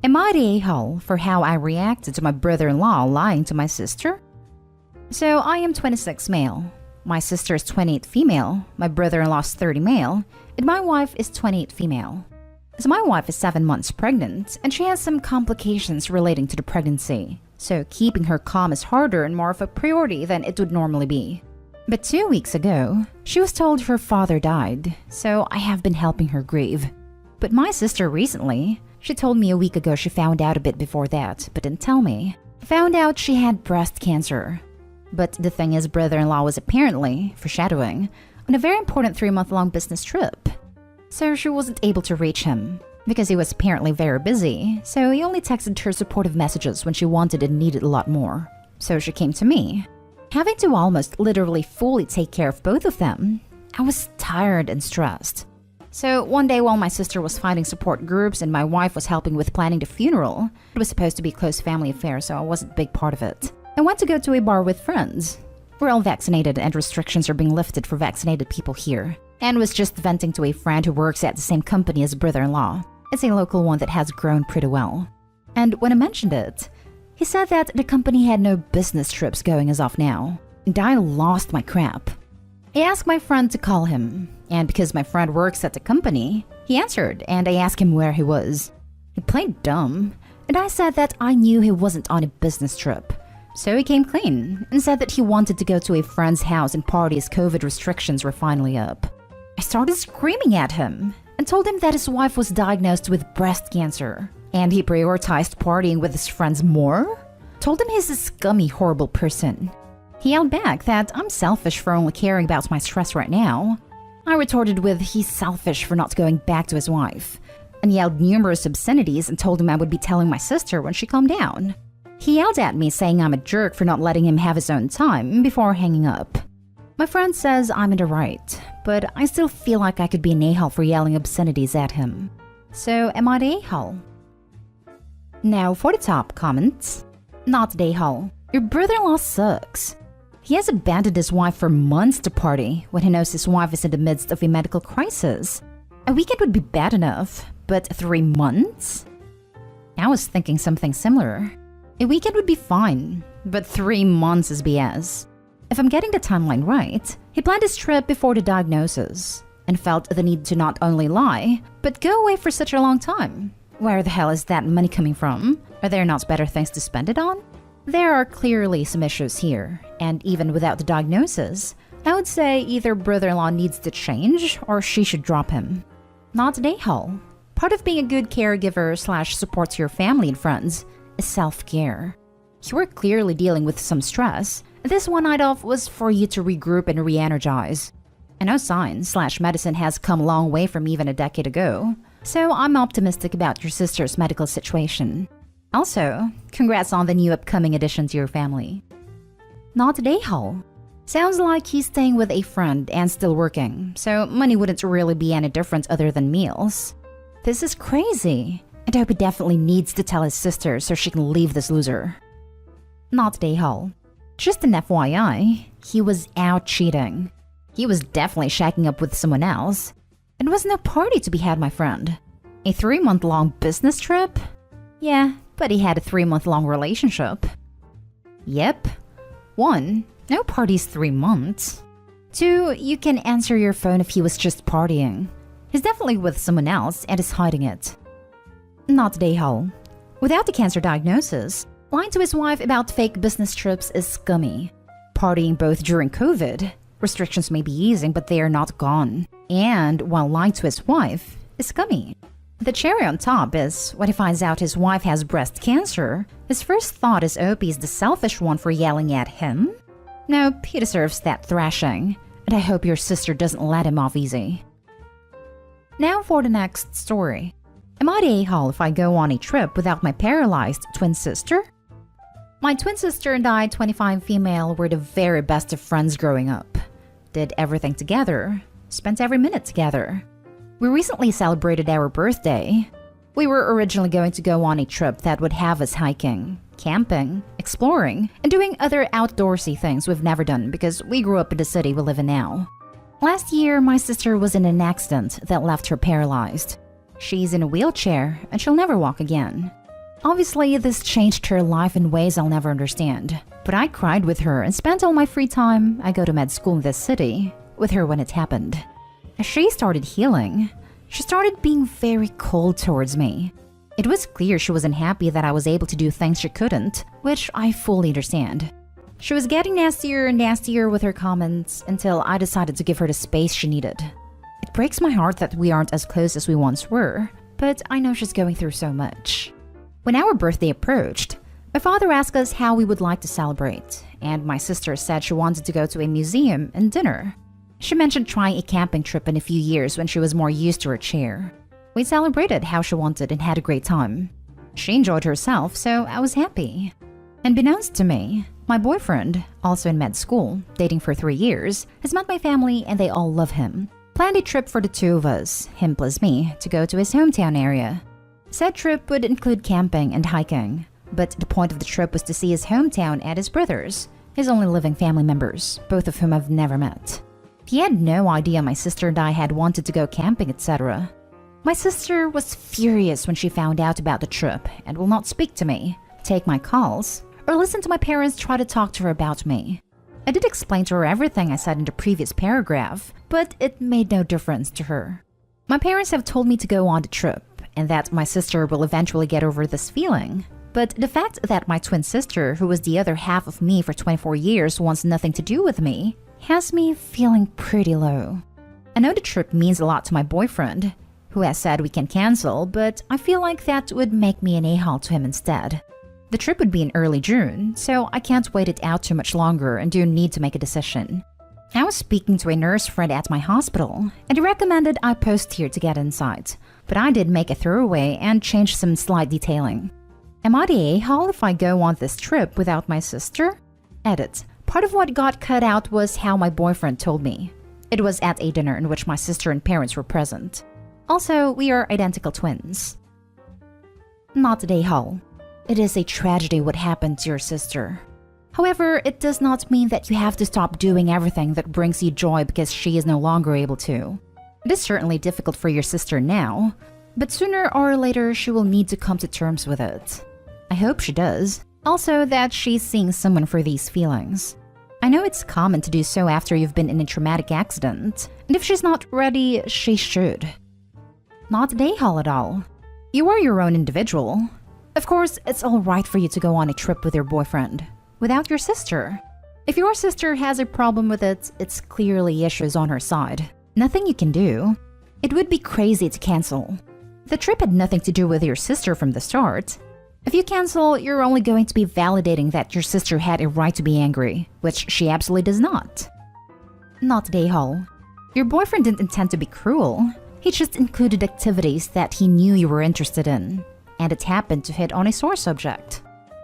Am I the a-hole for how I reacted to my brother-in-law lying to my sister? So I am 26 male. My sister is 28 female, my brother-in-law is 30 male, and my wife is 28 female. So my wife is 7 months pregnant, and she has some complications relating to the pregnancy. So keeping her calm is harder and more of a priority than it would normally be. But 2 weeks ago, she was told her father died, so I have been helping her grieve. But my sister recently, she told me a week ago she found out a bit before that, but didn't tell me. Found out she had breast cancer. But the thing is, brother-in-law was apparently, foreshadowing, on a very important 3-month-long business trip. So she wasn't able to reach him, because he was apparently very busy, so he only texted her supportive messages when she wanted and needed a lot more. So she came to me. Having to almost literally fully take care of both of them, I was tired and stressed. So one day while my sister was finding support groups and my wife was helping with planning the funeral, it was supposed to be a close family affair, so I wasn't a big part of it. I went to go to a bar with friends. We're all vaccinated and restrictions are being lifted for vaccinated people here. And was just venting to a friend who works at the same company as brother-in-law. It's a local one that has grown pretty well. And when I mentioned it, he said that the company had no business trips going as of now. And I lost my crap. I asked my friend to call him, and because my friend works at the company, he answered and I asked him where he was. He played dumb, and I said that I knew he wasn't on a business trip. So he came clean and said that he wanted to go to a friend's house and party as COVID restrictions were finally up. I started screaming at him and told him that his wife was diagnosed with breast cancer and he prioritized partying with his friends more. Told him he's a scummy, horrible person. He yelled back that I'm selfish for only caring about my stress right now. I retorted with he's selfish for not going back to his wife and yelled numerous obscenities and told him I would be telling my sister when she calmed down. He yelled at me saying I'm a jerk for not letting him have his own time before hanging up. My friend says I'm in the right, but I still feel like I could be an a-hole for yelling obscenities at him. So am I the a-hole? Now for the top comments. Not the a-hole. Your brother-in-law sucks. He has abandoned his wife for months to party when he knows his wife is in the midst of a medical crisis. A weekend would be bad enough, but 3 months? I was thinking something similar. A weekend would be fine, but 3 months is BS. If I'm getting the timeline right, he planned his trip before the diagnosis and felt the need to not only lie, but go away for such a long time. Where the hell is that money coming from? Are there not better things to spend it on? There are clearly some issues here, and even without the diagnosis, I would say either brother-in-law needs to change or she should drop him. Not an a-hole. Part of being a good caregiver / support to your family and friends is self-care. You were clearly dealing with some stress. This one night off was for you to regroup and re-energize. I know science / medicine has come a long way from even a decade ago, so I'm optimistic about your sister's medical situation. Also, congrats on the new upcoming addition to your family. Not an a-hole. Sounds like he's staying with a friend and still working, so money wouldn't really be any different other than meals. This is crazy, and I hope he definitely needs to tell his sister so she can leave this loser. Not an a-hole. Just an FYI, he was out cheating. He was definitely shacking up with someone else. It was no party to be had, my friend. A 3-month-long business trip? Yeah, but he had a 3-month-long relationship. Yep. 1. No parties 3 months. 2. You can answer your phone if he was just partying. He's definitely with someone else and is hiding it. Not an a-hole. Without the cancer diagnosis, lying to his wife about fake business trips is scummy. Partying both during COVID, restrictions may be easing but they are not gone. And while lying to his wife is scummy. The cherry on top is, when he finds out his wife has breast cancer, his first thought is Opie's the selfish one for yelling at him? Nope, he deserves that thrashing, and I hope your sister doesn't let him off easy. Now for the next story. Am I the a-hole if I go on a trip without my paralyzed twin sister? My twin sister and I, 25 female, were the very best of friends growing up. Did everything together, spent every minute together. We recently celebrated our birthday. We were originally going to go on a trip that would have us hiking, camping, exploring, and doing other outdoorsy things we've never done because we grew up in the city we live in now. Last year, my sister was in an accident that left her paralyzed. She's in a wheelchair and she'll never walk again. Obviously, this changed her life in ways I'll never understand. But I cried with her and spent all my free time I go to med school in this city with her when it happened. As she started healing, she started being very cold towards me. It was clear she wasn't happy that I was able to do things she couldn't, which I fully understand. She was getting nastier and nastier with her comments until I decided to give her the space she needed. It breaks my heart that we aren't as close as we once were, but I know she's going through so much. When our birthday approached, my father asked us how we would like to celebrate, and my sister said she wanted to go to a museum and dinner. She mentioned trying a camping trip in a few years when she was more used to her chair. We celebrated how she wanted and had a great time. She enjoyed herself, so I was happy. Unbeknownst to me, my boyfriend, also in med school, dating for 3 years, has met my family and they all love him. Planned a trip for the two of us, him plus me, to go to his hometown area. Said trip would include camping and hiking, but the point of the trip was to see his hometown and his brothers, his only living family members, both of whom I've never met. He had no idea my sister and I had wanted to go camping, etc. My sister was furious when she found out about the trip and will not speak to me, take my calls, or listen to my parents try to talk to her about me. I did explain to her everything I said in the previous paragraph, but it made no difference to her. My parents have told me to go on the trip, and that my sister will eventually get over this feeling. But the fact that my twin sister, who was the other half of me for 24 years, wants nothing to do with me, has me feeling pretty low. I know the trip means a lot to my boyfriend, who has said we can cancel, but I feel like that would make me an a-hole to him instead. The trip would be in early June, so I can't wait it out too much longer and do need to make a decision. I was speaking to a nurse friend at my hospital, and he recommended I post here to get insight, but I did make a throwaway and change some slight detailing. Am I the a-hole if I go on this trip without my sister? Edit. Part of what got cut out was how my boyfriend told me. It was at a dinner in which my sister and parents were present. Also, we are identical twins. Not the a-hole. It is a tragedy what happened to your sister. However, it does not mean that you have to stop doing everything that brings you joy because she is no longer able to. It is certainly difficult for your sister now, but sooner or later she will need to come to terms with it. I hope she does. Also, that she's seeing someone for these feelings. I know it's common to do so after you've been in a traumatic accident, and if she's not ready, she should. Not the a-hole at all. You are your own individual. Of course, it's alright for you to go on a trip with your boyfriend, without your sister. If your sister has a problem with it, it's clearly issues on her side. Nothing you can do. It would be crazy to cancel. The trip had nothing to do with your sister from the start. If you cancel, you're only going to be validating that your sister had a right to be angry, which she absolutely does not. Not the a-hole. Your boyfriend didn't intend to be cruel. He just included activities that he knew you were interested in, and it happened to hit on a sore subject.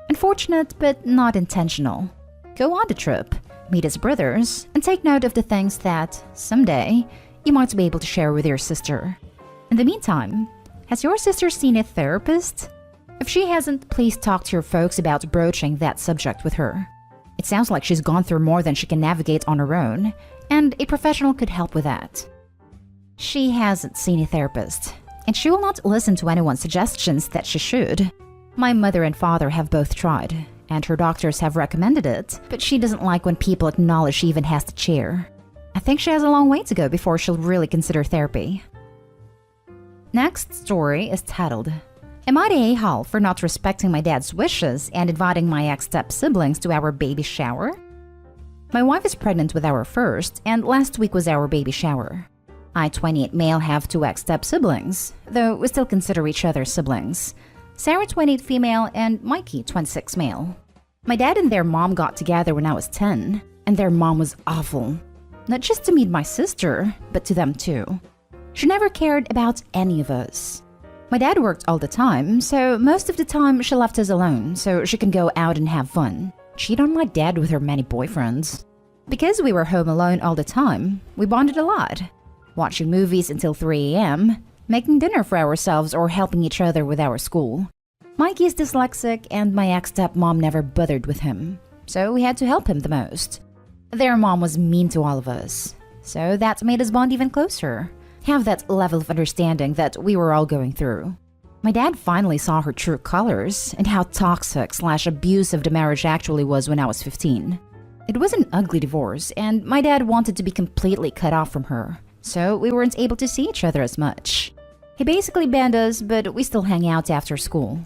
Unfortunate, but not intentional. Go on the trip, meet his brothers, and take note of the things that, someday, you might be able to share with your sister. In the meantime, has your sister seen a therapist? If she hasn't, please talk to your folks about broaching that subject with her. It sounds like she's gone through more than she can navigate on her own, and a professional could help with that. She hasn't seen a therapist, and she will not listen to anyone's suggestions that she should. My mother and father have both tried, and her doctors have recommended it, but she doesn't like when people acknowledge she even has the chair. I think she has a long way to go before she'll really consider therapy. Next story is titled, Am I the a-hole for not respecting my dad's wishes and inviting my ex-step-siblings to our baby shower? My wife is pregnant with our first, and last week was our baby shower. I, 28 male, have 2 ex-step-siblings, though we still consider each other siblings. Sarah, 28 female, and Mikey, 26 male. My dad and their mom got together when I was 10, and their mom was awful. Not just to meet my sister, but to them too. She never cared about any of us. My dad worked all the time, so most of the time she left us alone so she can go out and have fun. Cheat on my dad with her many boyfriends. Because we were home alone all the time, we bonded a lot. Watching movies until 3 a.m., making dinner for ourselves or helping each other with our school. Mikey is dyslexic and my ex-stepmom never bothered with him, so we had to help him the most. Their mom was mean to all of us, so that made us bond even closer. Have that level of understanding that we were all going through. My dad finally saw her true colors and how toxic/abusive the marriage actually was when I was 15. It was an ugly divorce, and my dad wanted to be completely cut off from her, so we weren't able to see each other as much. He basically banned us, but we still hang out after school.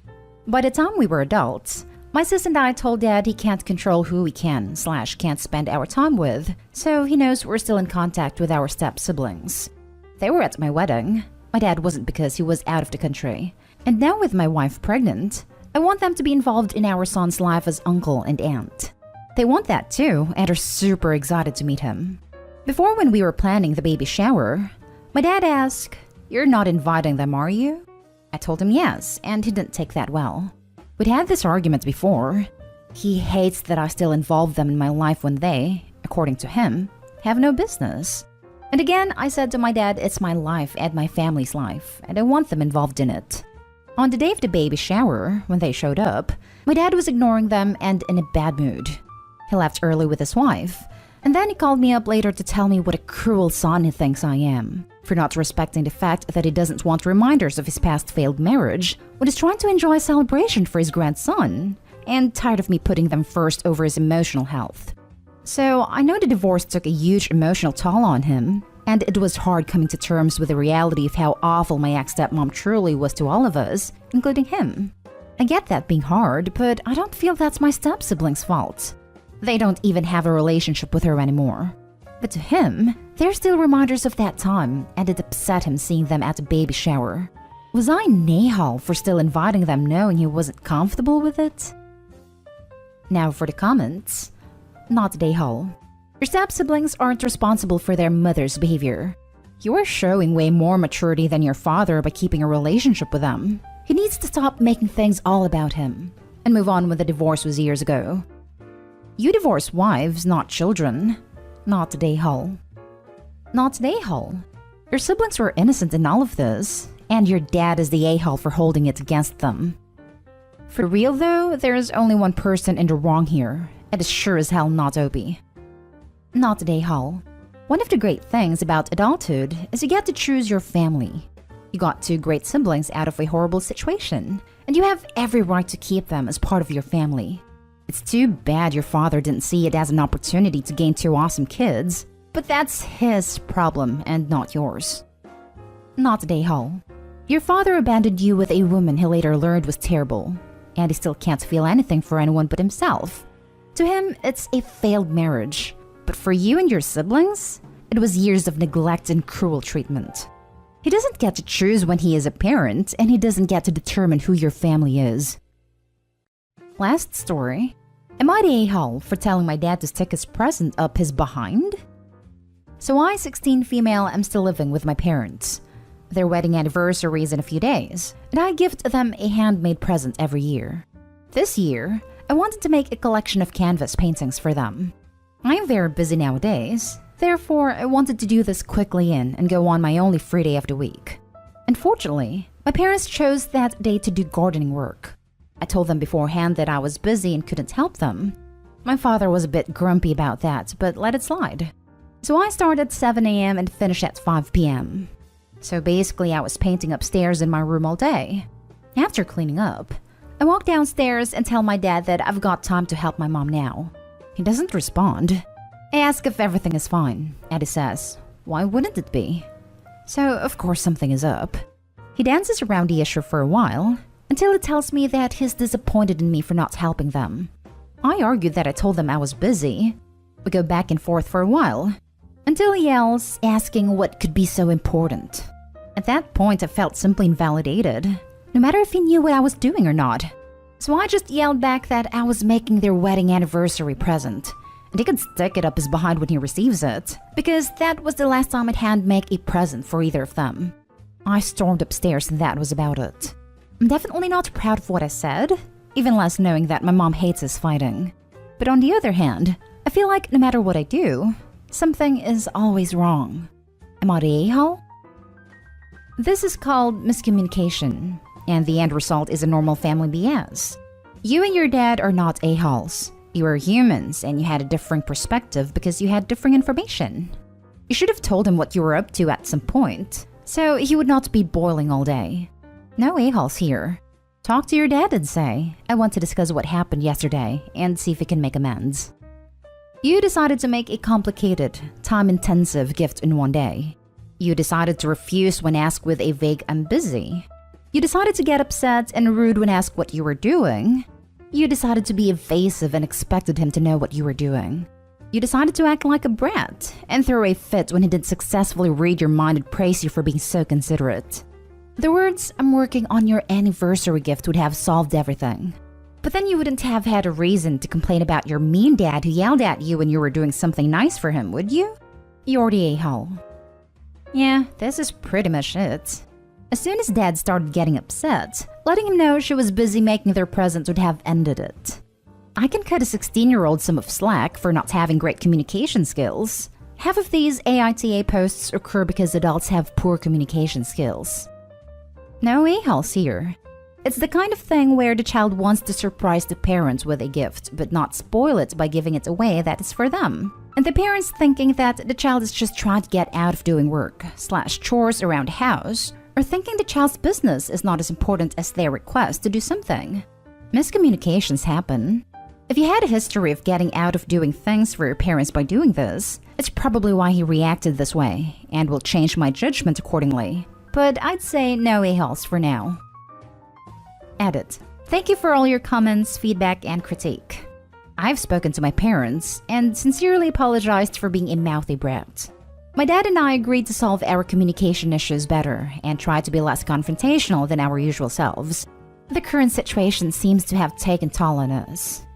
By the time we were adults, my sis and I told Dad he can't control who we can/can't spend our time with, so he knows we're still in contact with our step-siblings. They were at my wedding. My dad wasn't because he was out of the country. And now with my wife pregnant, I want them to be involved in our son's life as uncle and aunt. They want that too and are super excited to meet him. Before, when we were planning the baby shower, my dad asked, "You're not inviting them, are you?" I told him yes, and he didn't take that well. We'd had this argument before. He hates that I still involve them in my life when they, according to him, have no business. And again, I said to my dad it's my life and my family's life, and I want them involved in it. On the day of the baby shower, when they showed up, my dad was ignoring them and in a bad mood. He left early with his wife, and then he called me up later to tell me what a cruel son he thinks I am for not respecting the fact that he doesn't want reminders of his past failed marriage when he's trying to enjoy a celebration for his grandson, and tired of me putting them first over his emotional health. So I know the divorce took a huge emotional toll on him, and it was hard coming to terms with the reality of how awful my ex-stepmom truly was to all of us, including him. I get that being hard, but I don't feel that's my step-siblings' fault. They don't even have a relationship with her anymore. But to him, they're still reminders of that time, and it upset him seeing them at the baby shower. Was I Nahal for still inviting them knowing he wasn't comfortable with it? Now for the comments. Not Nahal. Your step-siblings aren't responsible for their mother's behavior. You are showing way more maturity than your father by keeping a relationship with them. He needs to stop making things all about him and move on when the divorce was years ago. You divorce wives, not children. Not Nahal. Not Nahal. Your siblings were innocent in all of this, and your dad is the a-hole for holding it against them. For real though, there's only one person in the wrong here, and it's sure as hell not Opie. Not Nahal. One of the great things about adulthood is you get to choose your family. You got two great siblings out of a horrible situation, and you have every right to keep them as part of your family. It's too bad your father didn't see it as an opportunity to gain two awesome kids, but that's his problem and not yours. Not Nahal. Your father abandoned you with a woman he later learned was terrible, and he still can't feel anything for anyone but himself. To him, it's a failed marriage, but for you and your siblings, it was years of neglect and cruel treatment. He doesn't get to choose when he is a parent, and he doesn't get to determine who your family is. Last story. Am I the a-hole for telling my dad to stick his present up his behind? So I, 16 female, am still living with my parents. Their wedding anniversary is in a few days, and I gift them a handmade present every year. This year, I wanted to make a collection of canvas paintings for them. I am very busy nowadays, therefore I wanted to do this quickly and go on my only free day of the week. Unfortunately, my parents chose that day to do gardening work. I told them beforehand that I was busy and couldn't help them. My father was a bit grumpy about that, but let it slide. So I started at 7 a.m. and finished at 5 p.m. So basically I was painting upstairs in my room all day. After cleaning up, I walk downstairs and tell my dad that I've got time to help my mom now. He doesn't respond. I ask if everything is fine, and he says, "Why wouldn't it be?" So of course something is up. He dances around the issue for a while, until he tells me that he's disappointed in me for not helping them. I argued that I told them I was busy. We go back and forth for a while, until he yells, asking what could be so important. At that point, I felt simply invalidated, no matter if he knew what I was doing or not. So I just yelled back that I was making their wedding anniversary present, and he can stick it up his behind when he receives it, because that was the last time I'd hand make a present for either of them. I stormed upstairs and that was about it. I'm definitely not proud of what I said, even less knowing that my mom hates us fighting. But on the other hand, I feel like no matter what I do, something is always wrong. Am I the a-hole? This is called miscommunication, and the end result is a normal family BS. You and your dad are not a-holes. You are humans, and you had a different perspective because you had different information. You should have told him what you were up to at some point, so he would not be boiling all day. No a-holes here. Talk to your dad and say, I want to discuss what happened yesterday and see if we can make amends. You decided to make a complicated, time-intensive gift in one day. You decided to refuse when asked with a vague "I'm busy." You decided to get upset and rude when asked what you were doing. You decided to be evasive and expected him to know what you were doing. You decided to act like a brat and throw a fit when he didn't successfully read your mind and praise you for being so considerate. The words, "I'm working on your anniversary gift" would have solved everything. But then you wouldn't have had a reason to complain about your mean dad who yelled at you when you were doing something nice for him, would you? You're the a-hole. Yeah, this is pretty much it. As soon as Dad started getting upset, letting him know she was busy making their presents would have ended it. I can cut a 16-year-old some of slack for not having great communication skills. Half of these AITA posts occur because adults have poor communication skills. No a-holes here. It's the kind of thing where the child wants to surprise the parents with a gift, but not spoil it by giving it away that is for them. And the parents thinking that the child is just trying to get out of doing work/chores around the house, or thinking the child's business is not as important as their request to do something. Miscommunications happen. If you had a history of getting out of doing things for your parents by doing this, it's probably why he reacted this way, and will change my judgment accordingly. But I'd say no a-holes for now. Edit. Thank you for all your comments, feedback, and critique. I've spoken to my parents and sincerely apologized for being a mouthy brat. My dad and I agreed to solve our communication issues better and try to be less confrontational than our usual selves. The current situation seems to have taken toll on us.